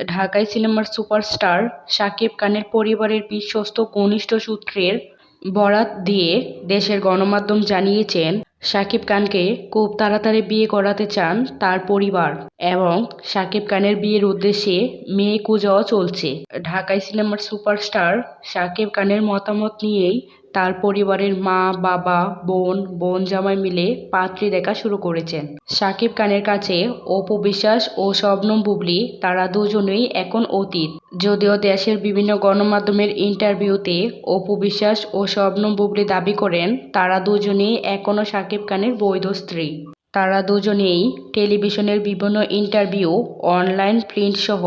ঢাকাই সিনেমার সুপারস্টার শাকিব খানের পরিবারের বিশ্বস্ত ঘনিষ্ঠ সূত্রের বরাত দিয়ে দেশের গণমাধ্যম জানিয়েছেন, শাকিব খানকে খুব তাড়াতাড়ি বিয়ে করাতে চান তার পরিবার এবং শাকিব খানের বিয়ের উদ্দেশ্যে মেয়ে খোঁজাও চলছে। ঢাকাই সিনেমার সুপারস্টার শাকিব খানের মতামত নিয়েই তার পরিবারের মা, বাবা, বোন জামাই মিলে পাত্রী দেখা শুরু করেছেন। শাকিব খানের কাছে অপু বিশ্বাস ও শবনম বুবলী তারা দুজনেই এখন অতীত। যদিও দেশের বিভিন্ন গণমাধ্যমের ইন্টারভিউতে অপু বিশ্বাস ও শবনম বুবলী দাবি করেন তারা দুজনেই এখনও শাকিব খানের বৈধ স্ত্রী। তারা দুজনেই টেলিভিশনের বিভিন্ন ইন্টারভিউ, অনলাইন প্রিন্ট সহ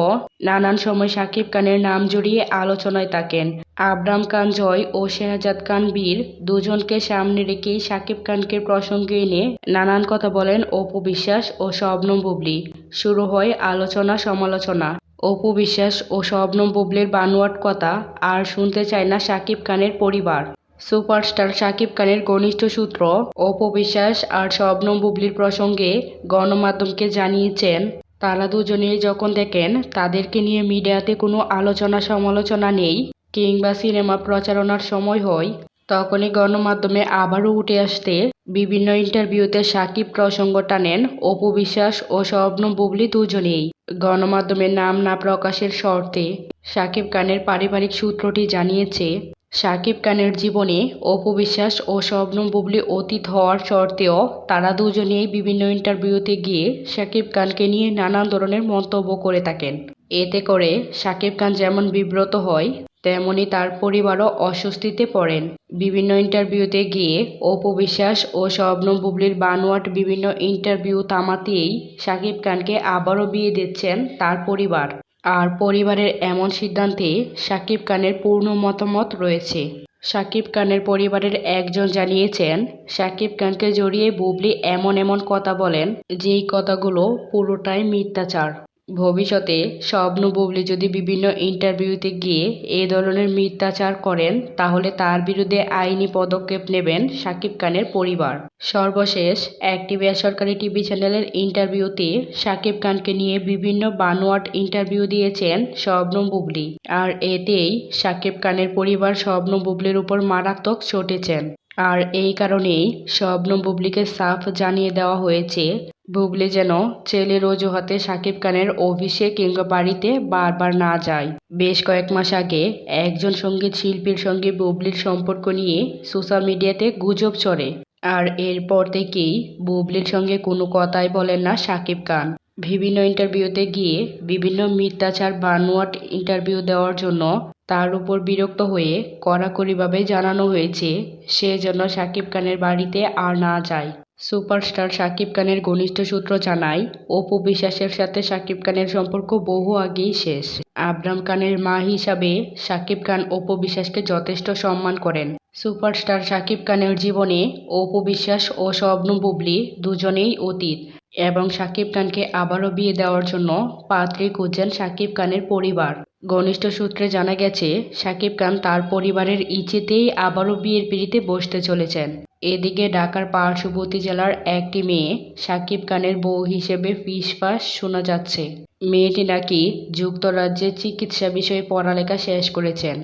নানান সময় শাকিব খানের নাম জড়িয়ে আলোচনায় থাকেন। আবরাম খান জয় ও শেহজাদ খান বীর দুজনকে সামনে রেখেই শাকিব খানকে প্রসঙ্গে এনে নানান কথা বলেন অপু বিশ্বাস ও শবনম বুবলী। শুরু হয় আলোচনা সমালোচনা। অপু বিশ্বাস ও শবনম বুবলীর বানোয়াট কথা আর শুনতে চায় না শাকিব খানের পরিবার। সুপারস্টার শাকিব খানের ঘনিষ্ঠ সূত্র অপু বিশ্বাস আর শবনম বুবলীর প্রসঙ্গে গণমাধ্যমকে জানিয়েছেন, তারা দুজনেই যখন দেখেন তাদেরকে নিয়ে মিডিয়াতে কোনো আলোচনা সমালোচনা নেই কিংবা সিনেমা প্রচারণার সময় হয়, তখনই গণমাধ্যমে আবারও উঠে আসতে বিভিন্ন ইন্টারভিউতে শাকিব প্রসঙ্গ টানেন অপু বিশ্বাস ও শবনম বুবলী দুজনেই। গণমাধ্যমের নাম না প্রকাশের শর্তে শাকিব খানের পারিবারিক সূত্রটি জানিয়েছে, শাকিব খানের জীবনে অপু বিশ্বাস ও শবনম বুবলী অতীত হওয়ার শর্তেও তারা দুজনেই বিভিন্ন ইন্টারভিউতে গিয়ে শাকিব খানকে নিয়ে নানান ধরনের মন্তব্য করে থাকেন। এতে করে শাকিব খান যেমন বিব্রত হয়, তেমনি তার পরিবারও অস্বস্তিতে পড়েন। বিভিন্ন ইন্টারভিউতে গিয়ে অপু বিশ্বাস ও শবনম বুবলীর বানোয়াট বিভিন্ন ইন্টারভিউ থামাতেই শাকিব খানকে আবারও বিয়ে দিচ্ছেন তার পরিবার। আর পরিবারের এমন সিদ্ধান্তে শাকিব খানের পূর্ণ মতামত রয়েছে। শাকিব খানের পরিবারের একজন জানিয়েছেন, শাকিব খানকে জড়িয়ে বুবলী এমন কথা বলেন যেই কথাগুলো পুরোটাই মিথ্যাচার। ভবিষ্যতে শবনম বুবলী যদি বিভিন্ন ইন্টারভিউতে গিয়ে এ ধরনের মিথ্যাচার করেন তাহলে তার বিরুদ্ধে আইনি পদক্ষেপ নেবেন শাকিব খানের পরিবার। সর্বশেষ একটি বেসরকারি টিভি চ্যানেলের ইন্টারভিউতে শাকিব খানকে নিয়ে বিভিন্ন বানোয়াট ইন্টারভিউ দিয়েছেন শবনম বুবলী। আর এতেই শাকিব খানের পরিবার শবনম বুবলীর উপর মারাত্মক চটেছেন। আর এই কারণেই শবনম বুবলীকে সাফ জানিয়ে দেওয়া হয়েছে, বুবলী যেন ছেলের অজুহাতে শাকিব খানের অফিসে কিংবা বাড়িতে বারবার না যায়। বেশ কয়েক মাস আগে একজন সঙ্গীত শিল্পীর সঙ্গে বুবলীর সম্পর্ক নিয়ে সোশ্যাল মিডিয়াতে গুজব ছড়ে। আর এরপর থেকেই বুবলীর সঙ্গে কোনো কথাই বলেন না শাকিব খান। বিভিন্ন ইন্টারভিউতে গিয়ে বিভিন্ন মিথ্যাচার বানোয়াট ইন্টারভিউ দেওয়ার জন্য তার উপর বিরক্ত হয়ে কড়াকড়িভাবে জানানো হয়েছে সে যেন শাকিব খানের বাড়িতে আর না যায়। সুপারস্টার শাকিব খানের ঘনিষ্ঠ সূত্র জানায়, অপু বিশ্বাসের সাথে শাকিব খানের সম্পর্ক বহু আগেই শেষ। আবরাম খানের মা হিসাবে শাকিব খান অপু বিশ্বাসকে যথেষ্ট সম্মান করেন। সুপারস্টার শাকিব খানের জীবনে অপু বিশ্বাস ও শবনম বুবলী দুজনেই অতীত এবং শাকিব খানকে আবারও বিয়ে দেওয়ার জন্য পাত্রী খুঁজছেন শাকিব খানের পরিবার। ঘনিষ্ঠ সূত্রে জানা গেছে, শাকিব খান তার পরিবারের ইচ্ছেতেই আবারও বিয়ের পিঁড়িতে বসতে চলেছেন। এদিকে ঢাকার পার্শ্ববর্তী জেলার একটি মেয়ে শাকিব খানের বউ হিসেবে ফিসফাস শোনা যাচ্ছে। মেয়েটি নাকি যুক্তরাজ্যে চিকিৎসা বিষয়ে পড়ালেখা শেষ করেছেন।